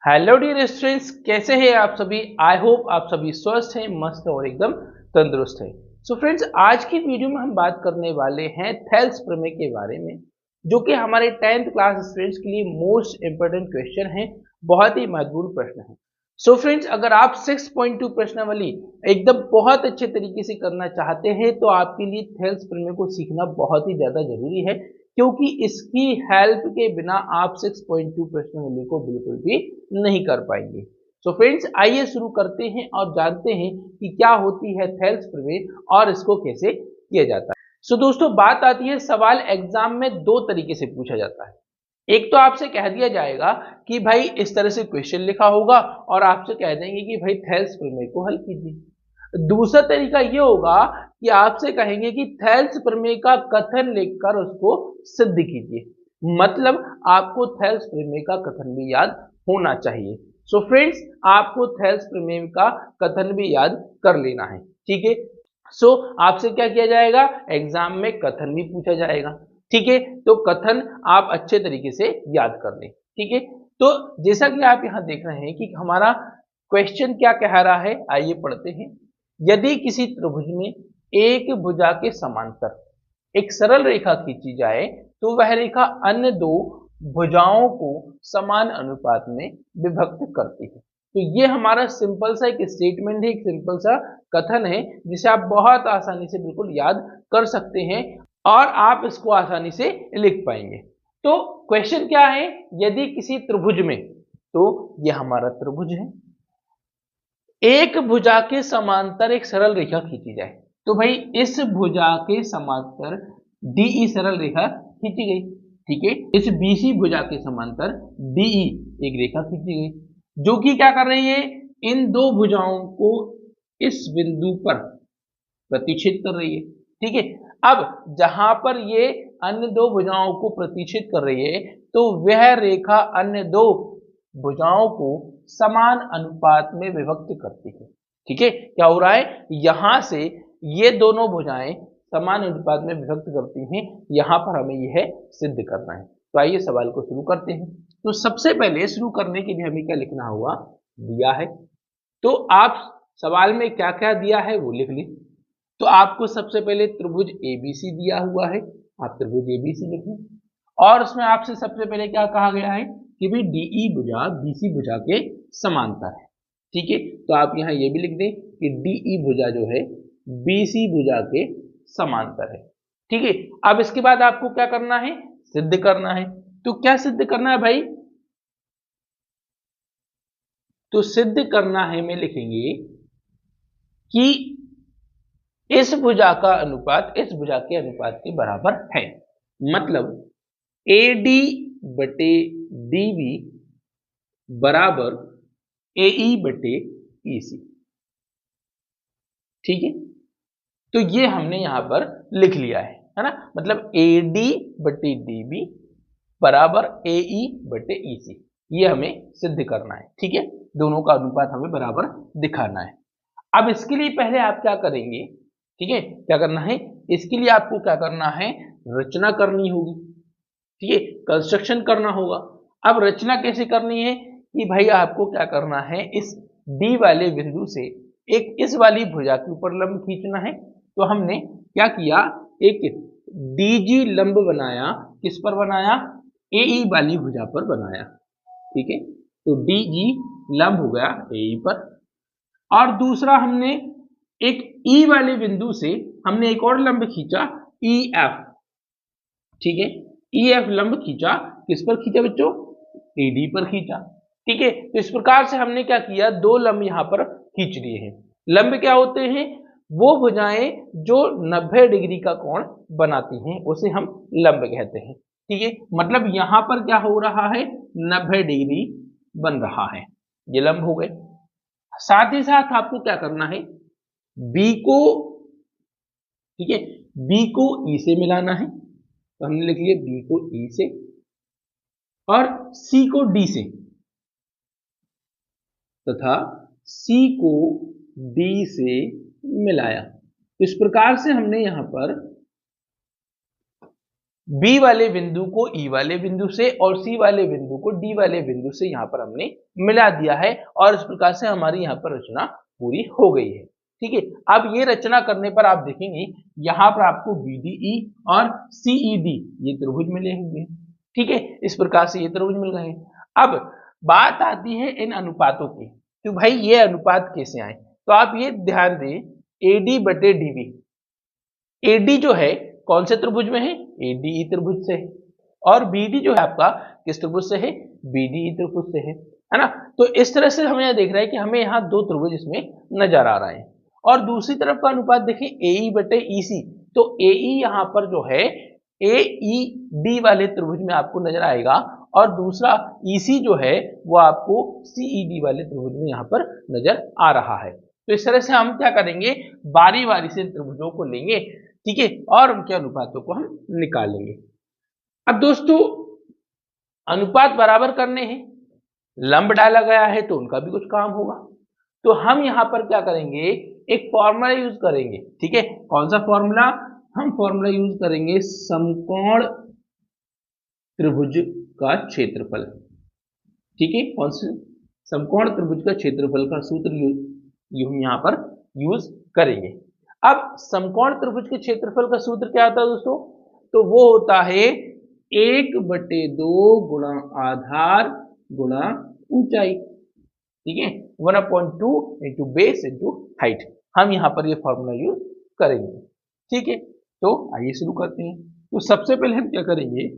Hello dear students, कैसे हैं आप सभी। आई होप आप सभी स्वस्थ हैं, मस्त और एकदम तंदुरुस्त हैं। सो फ्रेंड्स, आज की वीडियो में हम बात करने वाले हैं थेल्स प्रमेय के बारे में, जो कि हमारे 10th क्लास स्टूडेंट्स के लिए मोस्ट इंपोर्टेंट क्वेश्चन है, बहुत ही महत्वपूर्ण प्रश्न है। सो फ्रेंड्स, अगर आप 6.2 प्रश्नावली एकदम बहुत अच्छे तरीके से करना चाहते हैं तो आपके लिए थेल्स प्रमेय को सीखना बहुत ही ज्यादा जरूरी है, क्योंकि इसकी हेल्प के बिना आप 6.2 प्रश्नावली को बिल्कुल भी नहीं कर पाएंगे। तो फ्रेंड्स, आइए शुरू करते हैं और जानते हैं कि क्या होती है थेल्स प्रमेय और इसको कैसे किया जाता है। सो दोस्तों, बात आती है सवाल एग्जाम में दो तरीके से पूछा जाता है। एक तो आपसे कह दिया जाएगा कि भाई इस तरह से क्वेश्चन लिखा होगा और आपसे कह देंगे कि भाई थेल्स प्रमेय को हल कीजिए। दूसरा तरीका ये होगा कि आपसे कहेंगे कि थेल्स प्रमेय का कथन लिखकर उसको सिद्ध कीजिए। मतलब आपको थेल्स प्रमेय का कथन भी याद होना चाहिए। सो फ्रेंड्स, आपको थेल्स प्रमेय का कथन भी याद कर लेना है, ठीक है। सो आपसे क्या किया जाएगा, एग्जाम में कथन भी पूछा जाएगा, ठीक है। तो कथन आप अच्छे तरीके से याद कर लें, ठीक है। तो जैसा कि आप यहां देख रहे हैं कि हमारा क्वेश्चन क्या कह रहा है, आइए पढ़ते हैं। यदि किसी त्रिभुज में एक भुजा के समांतर एक सरल रेखा खींची जाए तो वह रेखा अन्य दो भुजाओं को समान अनुपात में विभक्त करती है। तो ये हमारा सिंपल सा एक स्टेटमेंट है, एक सिंपल सा कथन है, जिसे आप बहुत आसानी से बिल्कुल याद कर सकते हैं और आप इसको आसानी से लिख पाएंगे। तो क्वेश्चन क्या है, यदि किसी त्रिभुज में, तो ये हमारा त्रिभुज है, एक भुजा के समांतर एक सरल रेखा खींची जाए। तो भाई इस भुजा के समांतर डीई सरल रेखा खींची गई, ठीक है। इस बीसी भुजा के समांतर डीई एक रेखा खींची गई, जो कि क्या कर रही है, इन दो भुजाओं को इस बिंदु पर प्रतिच्छेद कर रही है, ठीक है। अब जहां पर ये अन्य दो भुजाओं को प्रतिच्छेद कर रही है, तो वह रेखा अन्य दो भुजाओं को समान अनुपात में विभक्त करती है, ठीक है। क्या हो रहा है, यहां से ये दोनों भुजाएं समान अनुपात में विभक्त करती हैं, यहां पर हमें यह सिद्ध करना है। तो आइए सवाल को शुरू करते हैं। तो सबसे पहले शुरू करने के लिए हमें क्या लिखना होगा, दिया है। तो आप सवाल में क्या क्या दिया है वो लिख ली। तो आपको सबसे पहले त्रिभुज एबीसी दिया हुआ है, आप त्रिभुज एबीसी लिखें और उसमें आपसे सबसे पहले क्या कहा गया है कि भाई डीई भुजा बीसी भुजा के समांतर है, ठीक है। तो आप यहां ये भी लिख दें कि डीई भुजा जो है बीसी भुजा के समांतर है, ठीक है। अब इसके बाद आपको क्या करना है, सिद्ध करना है। तो क्या सिद्ध करना है भाई, तो सिद्ध करना है में लिखेंगे कि इस भुजा का अनुपात इस भुजा के अनुपात के बराबर है। मतलब AD बटे DB बराबर AE बटे EC, ठीक है। तो ये हमने यहां पर लिख लिया है ना। मतलब AD बटे DB बराबर AE बटे EC, ये हमें सिद्ध करना है, ठीक है। दोनों का अनुपात हमें बराबर दिखाना है। अब इसके लिए पहले आप क्या करेंगे, ठीक है, क्या करना है, इसके लिए आपको क्या करना है, रचना करनी होगी, ठीक है, कंस्ट्रक्शन करना होगा। अब रचना कैसे करनी है कि भाई आपको क्या करना है, इस डी वाले बिंदु से एक इस वाली भुजा के ऊपर लंब खींचना है। तो हमने क्या किया, एक डीजी लंब बनाया, किस पर बनाया, एई वाली भुजा पर बनाया, ठीक है। तो डीजी लंब हो गया एई पर, और दूसरा हमने एक ई वाले बिंदु से हमने एक और लंब खींचा ई एफ, ठीक है। ई एफ लंब खींचा, किस पर खींचा बच्चों, एडी पर खींचा, ठीक है। तो इस प्रकार से हमने क्या किया, दो लंब यहां पर खींच लिए हैं। लंब क्या होते हैं, वो भुजाएं जो 90 डिग्री का कोण बनाती हैं उसे हम लंब कहते हैं, ठीक है। मतलब यहां पर क्या हो रहा है, 90 डिग्री बन रहा है, ये लंब हो गए। साथ ही साथ आपको क्या करना है, बी को, ठीक है, बी को ई से मिलाना है। तो हमने लिख लिया बी को ई से और सी को डी से तथा सी को डी से मिलाया। इस प्रकार से हमने यहां पर बी वाले बिंदु को ई वाले बिंदु से और सी वाले बिंदु को डी वाले बिंदु से यहाँ पर हमने मिला दिया है और इस प्रकार से हमारी यहाँ पर रचना पूरी हो गई है। ठीक है, अब ये रचना करने पर आप देखेंगे यहाँ पर आपको BDE और CED ये त्रिभुज मिले होंगे। ठीक है, इस प्रकार से ये त्रिभुज मिल गए। अब बात आती है इन अनुपातों की, तो भाई ये अनुपात कैसे आए, तो आप ये ध्यान दें AD बटे DB। AD जो है कौन से त्रिभुज में है, ADE त्रिभुज से है, और BD जो है आपका किस त्रिभुज से है, BDE त्रिभुज से है ना। तो इस तरह से हमें यह देख रहा है कि हमें यहाँ दो त्रिभुज इसमें नजर आ रहा है। और दूसरी तरफ का अनुपात देखिए AE बटे EC, तो AE यहाँ पर जो है AED वाले त्रिभुज में आपको नजर आएगा और दूसरा EC जो है वो आपको CED वाले त्रिभुज में यहाँ पर नजर आ रहा है। तो इस तरह से हम क्या करेंगे, बारी बारी से त्रिभुजों को लेंगे, ठीक है, और उनके अनुपातों को हम निकालेंगे। अब दोस्तों अनुपात बराबर करने हैं, लंब डाला गया है तो उनका भी कुछ काम होगा, तो हम यहाँ पर क्या करेंगे, एक फॉर्मूला यूज करेंगे। ठीक है, कौन सा फॉर्मूला, हम फॉर्मूला यूज करेंगे समकोण त्रिभुज का क्षेत्रफल। ठीक है, कौन से, समकोण त्रिभुज का क्षेत्रफल का सूत्र हम यहाँ पर यूज करेंगे। अब समकोण त्रिभुज के क्षेत्रफल का सूत्र क्या होता है दोस्तों, तो वो होता है 1/2 गुणा आधार गुणा ऊंचाई। ठीक है, 1/2 इंटू बेस इंटू हाइट, हम यहाँ पर ये फॉर्मूला यूज करेंगे। ठीक है, तो आइए शुरू करते हैं। तो सबसे पहले हम क्या करेंगे,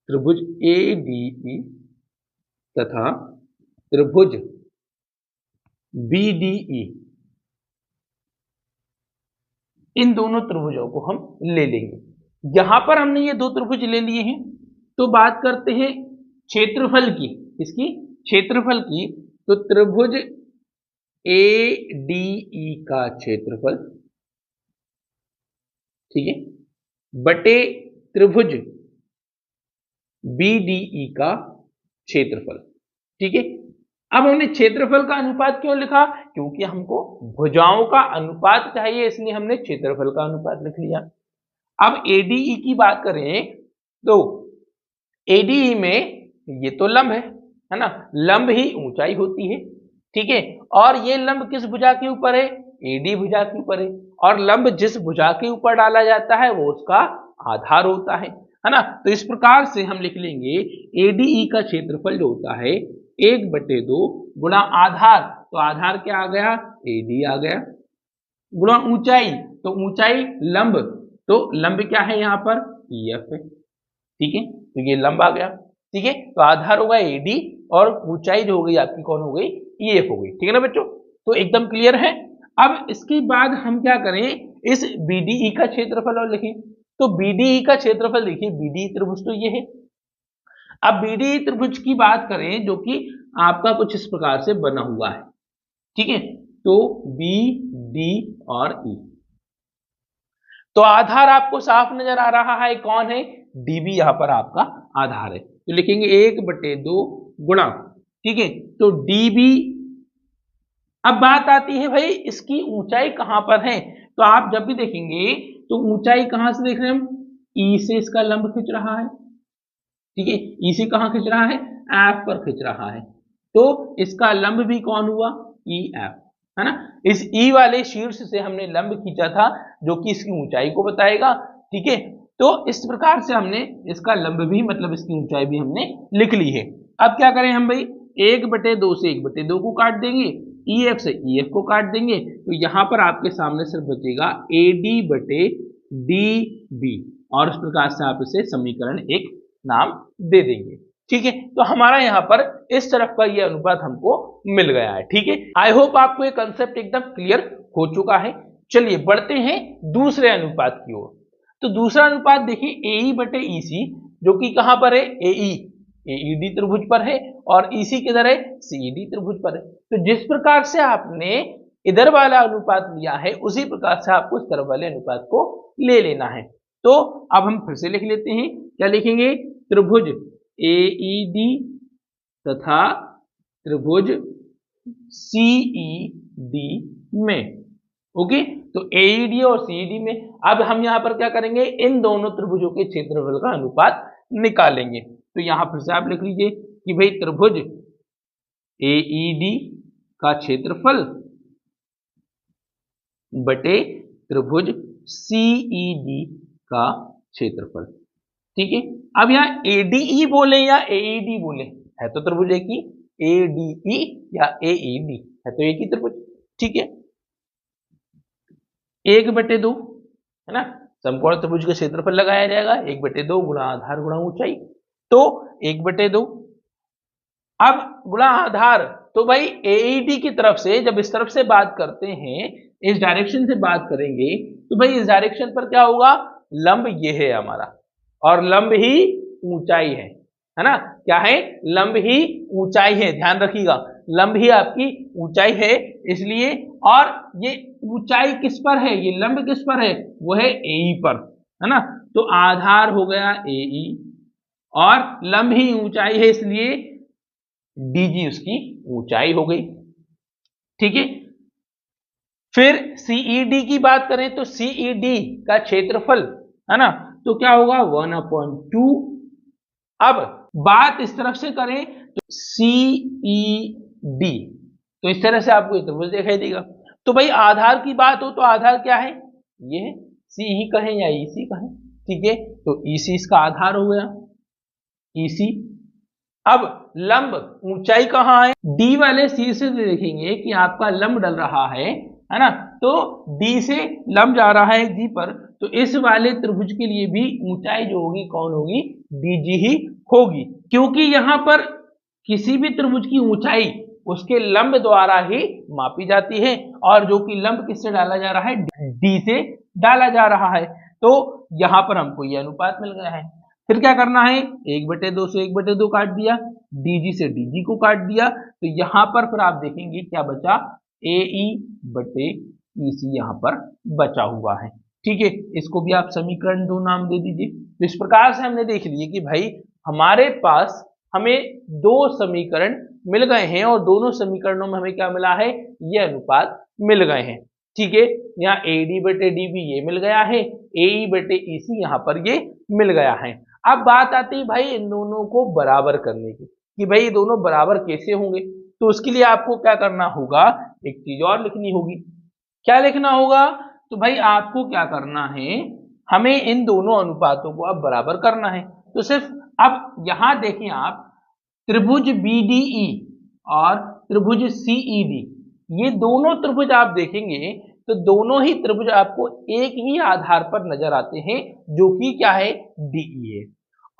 त्रिभुज ADE तथा त्रिभुज BDE, इन दोनों त्रिभुजों को हम ले लेंगे। यहां पर हमने ये दो त्रिभुज ले लिए हैं, तो बात करते हैं क्षेत्रफल की, इसकी क्षेत्रफल की, तो त्रिभुज ADE का क्षेत्रफल, ठीक है, बटे त्रिभुज BDE का क्षेत्रफल। ठीक है, अब हमने क्षेत्रफल का अनुपात क्यों लिखा, क्योंकि हमको भुजाओं का अनुपात चाहिए, इसलिए हमने क्षेत्रफल का अनुपात लिख लिया। अब ADE की बात करें तो ADE में ये तो लंब है ना, लंब ही ऊंचाई होती है। ठीक है, और ये लंब किस भुजा के ऊपर है, AD भुजा के ऊपर है, और लंब जिस भुजा के ऊपर डाला जाता है वो उसका आधार होता है ना। तो इस प्रकार से हम लिख लेंगे ADE का क्षेत्रफल जो होता है 1/2 गुणा आधार, तो आधार क्या आ गया, AD आ गया, गुणा ऊंचाई, तो ऊंचाई लंब, तो लंब क्या है यहाँ पर, EF है। ठीक है, तो ये लंब आ गया। ठीक है, तो आधार होगा AD और ऊंचाई जो हो गई आपकी कौन हो गई, EF हो गई। ठीक है ना बच्चों, तो एकदम क्लियर है। अब इसके बाद हम क्या करें, इस BDE का क्षेत्रफल और लिखें, तो BDE का क्षेत्रफल देखिए, BDE त्रिभुज तो ये है। अब BDE त्रिभुज की बात करें जो कि आपका कुछ इस प्रकार से बना हुआ है। ठीक है, तो BD और E, तो आधार आपको साफ नजर आ रहा है, कौन है, DB यहां पर आपका आधार है, तो लिखेंगे 1/2 गुणा, ठीक है, तो DB। अब बात आती है भाई इसकी ऊंचाई कहां पर है, तो आप जब भी देखेंगे तो ऊंचाई कहां से देख रहे हैं हम, E से इसका लंब खींच रहा है। ठीक है, E से कहां खींच रहा है, F पर खींच रहा है, तो इसका लंब भी कौन हुआ, EF, है ना। इस E वाले शीर्ष से हमने लंब खींचा था जो कि इसकी ऊंचाई को बताएगा। ठीक है, तो इस प्रकार से हमने इसका लंब भी मतलब इसकी ऊंचाई भी हमने लिख ली है। अब क्या करें हम भाई, 1/2 से 1/2 को काट देंगे, EF से EF को काट देंगे, तो यहां पर आपके सामने सिर्फ बचेगा AD बटे DB, और इस प्रकार से आप इसे समीकरण एक नाम दे देंगे। ठीक है, तो हमारा यहाँ पर इस तरफ का ये अनुपात हमको मिल गया है। ठीक है, आई होप आपको ये कंसेप्ट एकदम क्लियर हो चुका है। चलिए बढ़ते हैं दूसरे अनुपात की ओर। तो दूसरा अनुपात देखिए AE बटे EC, जो कि कहां पर है, AED त्रिभुज पर है, और EC किधर है, CED त्रिभुज पर है। तो जिस प्रकार से आपने इधर वाला अनुपात लिया है उसी प्रकार से आपको इस तरफ वाले अनुपात को ले लेना है। तो अब हम फिर से लिख लेते हैं, क्या लिखेंगे, त्रिभुज AED तथा त्रिभुज CED में, ओके, तो एईडी और सीईडी में अब हम यहाँ पर क्या करेंगे, इन दोनों त्रिभुजों के क्षेत्रफल का अनुपात निकालेंगे। तो यहाँ फिर से आप लिख लीजिए कि भाई त्रिभुज एईडी का क्षेत्रफल बटे त्रिभुज सीईडी का क्षेत्रफल। ठीक है, अब यहाँ एडीई बोले या एईडी बोले, है तो त्रिभुज एक ही, एडीई या एईडी है तो एक ही त्रिभुज। ठीक है, 1/2 है ना, समकोण त्रिभुज का क्षेत्रफल लगाया जाएगा 1/2 गुणा आधार गुणा ऊंचाई, तो 1/2 अब गुणा आधार। तो भाई एईडी की तरफ से जब इस तरफ से बात करते हैं, इस डायरेक्शन से बात करेंगे, तो भाई इस डायरेक्शन पर क्या होगा, लंब ये है हमारा, और लंब ही ऊंचाई है ना, क्या है, लंब ही ऊंचाई है, ध्यान रखिएगा, लंब ही आपकी ऊंचाई है, इसलिए, और ये ऊंचाई किस पर है, ये लंब किस पर है, वो है एई पर, है ना, तो आधार हो गया एई, और लंब ही ऊंचाई है, इसलिए डीजी उसकी ऊंचाई हो गई। ठीक है, फिर सीईडी की बात करें तो सीईडी का क्षेत्रफल, है ना, तो क्या होगा 1/2। अब बात इस तरफ से करें तो सीईडी, तो इस तरह से आपको त्रिभुज दिखाई देगा। तो भाई आधार की बात हो तो आधार क्या है, ये है, सी ही कहें या ईसी कहें। ठीक है, तो ईसी इसका आधार हो गया, ईसी। अब लंब ऊंचाई कहाँ है, डी वाले सी से देखेंगे कि आपका लंब डल रहा है ना, तो डी से लंब जा रहा है जी पर, तो इस वाले त्रिभुज के लिए भी ऊंचाई जो होगी कौन होगी, डीजी ही होगी, क्योंकि यहां पर किसी भी त्रिभुज की ऊंचाई उसके लंब द्वारा ही मापी जाती है, और जो कि लंब किससे डाला जा रहा है, डी से डाला जा रहा है। तो यहां पर हमको यह अनुपात मिल गया है। फिर क्या करना है, 1/2 से 1/2 काट दिया, डीजी से डीजी को काट दिया, तो यहां पर फिर आप देखेंगे क्या बचा, एई बटे ईसी यहां पर बचा हुआ है। ठीक है, इसको भी आप समीकरण 2 नाम दे दीजिए। तो इस प्रकार से हमने देख लिया कि भाई हमारे पास हमें 2 समीकरण मिल गए हैं, और दोनों समीकरणों में हमें क्या मिला है, ये अनुपात मिल गए हैं। ठीक है, यहाँ एडी बटे डीबी ये मिल गया है, एई बटे ईसी यहाँ पर ये मिल गया है। अब बात आती है भाई इन दोनों को बराबर करने की, कि भाई ये दोनों बराबर कैसे होंगे। तो उसके लिए आपको क्या करना होगा, एक चीज और लिखनी होगी। क्या लिखना होगा, तो भाई आपको क्या करना है, हमें इन दोनों अनुपातों को अब बराबर करना है। तो सिर्फ अब यहां देखें आप, त्रिभुज बीडीई और त्रिभुज सीईडी, ये दोनों त्रिभुज आप देखेंगे तो दोनों ही त्रिभुज आपको एक ही आधार पर नजर आते हैं, जो कि क्या है, डीई है,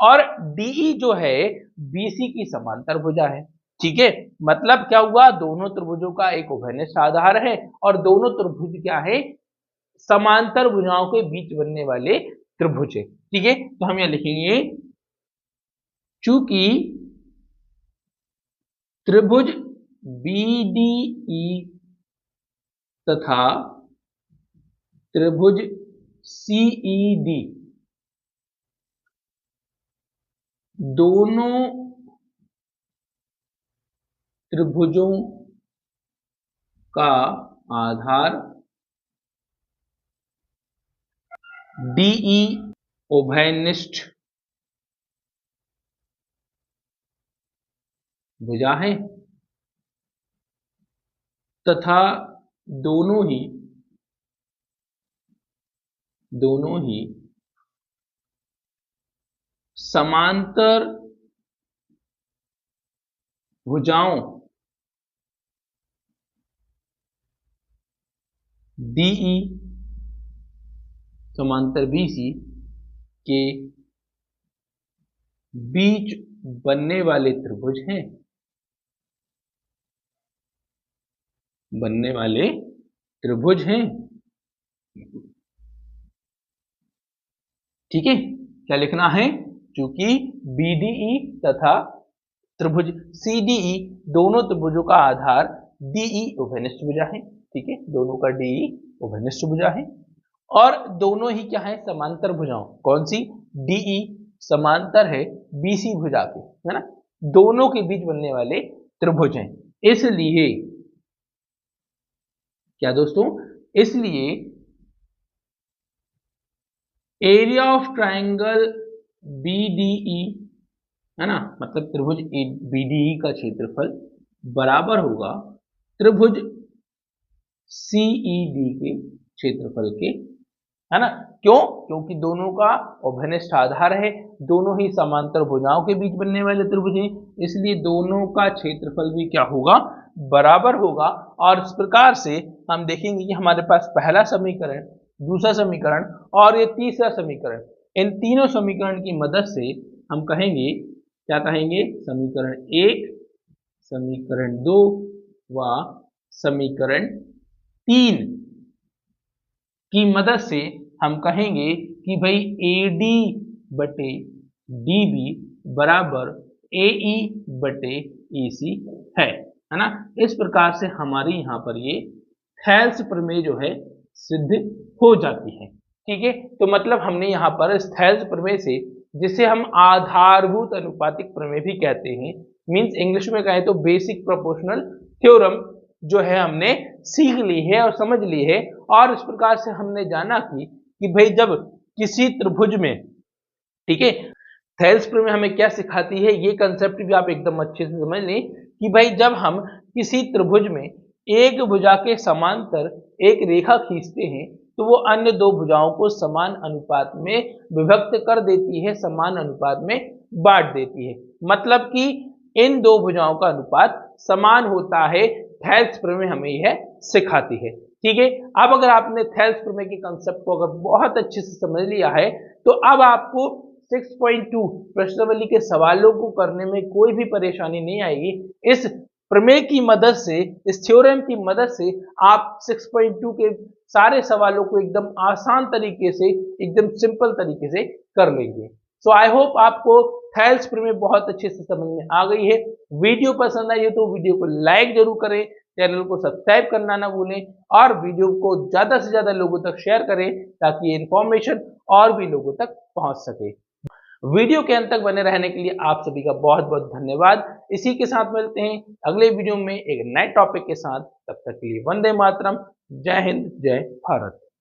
और डीई जो है बीसी की समांतर भुजा है। ठीक है, मतलब क्या हुआ, दोनों त्रिभुजों का एक उभयनिष्ठ आधार है, और दोनों त्रिभुज क्या है, समांतर भुजाओं के बीच बनने वाले त्रिभुज है। ठीक है, तो हम यहां लिखेंगे, चूंकि त्रिभुज बीडीई तथा त्रिभुज सीईडी दोनों त्रिभुजों का आधार डीई उभयनिष्ठ भुजा है, तथा दोनों ही समांतर भुजाओं डीई समांतर बीसी के बीच बनने वाले त्रिभुज हैं, बनने वाले त्रिभुज हैं। ठीक है, क्या लिखना है, चूंकि बीडीई तथा त्रिभुज सीडीई दोनों त्रिभुजों का आधार डीई उभयनिष्ठ भुजा है। ठीक है, दोनों का डीई उभयनिष्ठ भुजा है, और दोनों ही क्या है, समांतर भुजाओं, कौन सी, डीई समांतर है बीसी भुजा के, है ना, दोनों के बीच बनने वाले त्रिभुज हैं। इसलिए क्या दोस्तों, इसलिए एरिया ऑफ ट्राइंगल BDE, है ना, मतलब त्रिभुज BDE का क्षेत्रफल बराबर होगा त्रिभुज CED के क्षेत्रफल के, है ना। क्यों? क्योंकि दोनों का अभिनिष्ट आधार है, दोनों ही समांतर भुजाओं के बीच बनने वाले त्रिभुज हैं, इसलिए दोनों का क्षेत्रफल भी क्या होगा, बराबर होगा। और इस प्रकार से हम देखेंगे कि हमारे पास पहला समीकरण, दूसरा समीकरण और ये तीसरा समीकरण, इन तीनों समीकरण की मदद से हम कहेंगे, क्या कहेंगे, समीकरण 1, समीकरण 2 व समीकरण 3 की मदद से हम कहेंगे कि भाई AD बटे DB बराबर AE बटे AC है ना। इस प्रकार से हमारी यहाँ पर ये थेल्स प्रमेय जो है सिद्ध हो जाती है। ठीक है, तो मतलब हमने यहाँ पर इस थेल्स प्रमेय से, जिसे हम आधारभूत अनुपातिक प्रमेय भी कहते हैं, मींस इंग्लिश में कहें तो बेसिक प्रोपोर्शनल थ्योरम, जो है हमने सीख ली है और समझ ली है। और इस प्रकार से हमने जाना कि भाई जब किसी त्रिभुज में, ठीक है, थेल्स प्रमेय हमें क्या सिखाती है, ये कंसेप्ट भी आप एकदम अच्छे से समझ लें कि भाई जब हम किसी त्रिभुज में एक भुजा के समांतर एक रेखा खींचते हैं तो वो अन्य दो भुजाओं को समान अनुपात में विभक्त कर देती है, समान अनुपात में बांट देती है, मतलब कि इन दो भुजाओं का अनुपात समान होता है। थेल्स प्रमेय हमें यह सिखाती है। ठीक है, अब अगर आपने थेल्स प्रमेय के कंसेप्ट को अगर बहुत अच्छे से समझ लिया है तो अब आपको 6.2 प्रश्नावली के सवालों को करने में कोई भी परेशानी नहीं आएगी। इस प्रमेय की मदद से, इस थ्योरम की मदद से आप 6.2 के सारे सवालों को एकदम आसान तरीके से, एकदम सिंपल तरीके से कर लेंगे। सो आई होप आपको थेल्स प्रमेय बहुत अच्छे से समझ में आ गई है। वीडियो पसंद आई हो तो वीडियो को लाइक जरूर करें, चैनल को सब्सक्राइब करना ना भूलें और वीडियो को ज्यादा से ज्यादा लोगों तक शेयर करें ताकि ये इंफॉर्मेशन और भी लोगों तक पहुंच सके। वीडियो के अंत तक बने रहने के लिए आप सभी का बहुत बहुत धन्यवाद। इसी के साथ मिलते हैं अगले वीडियो में एक नए टॉपिक के साथ। तब तक के लिए वंदे मातरम, जय हिंद, जय भारत।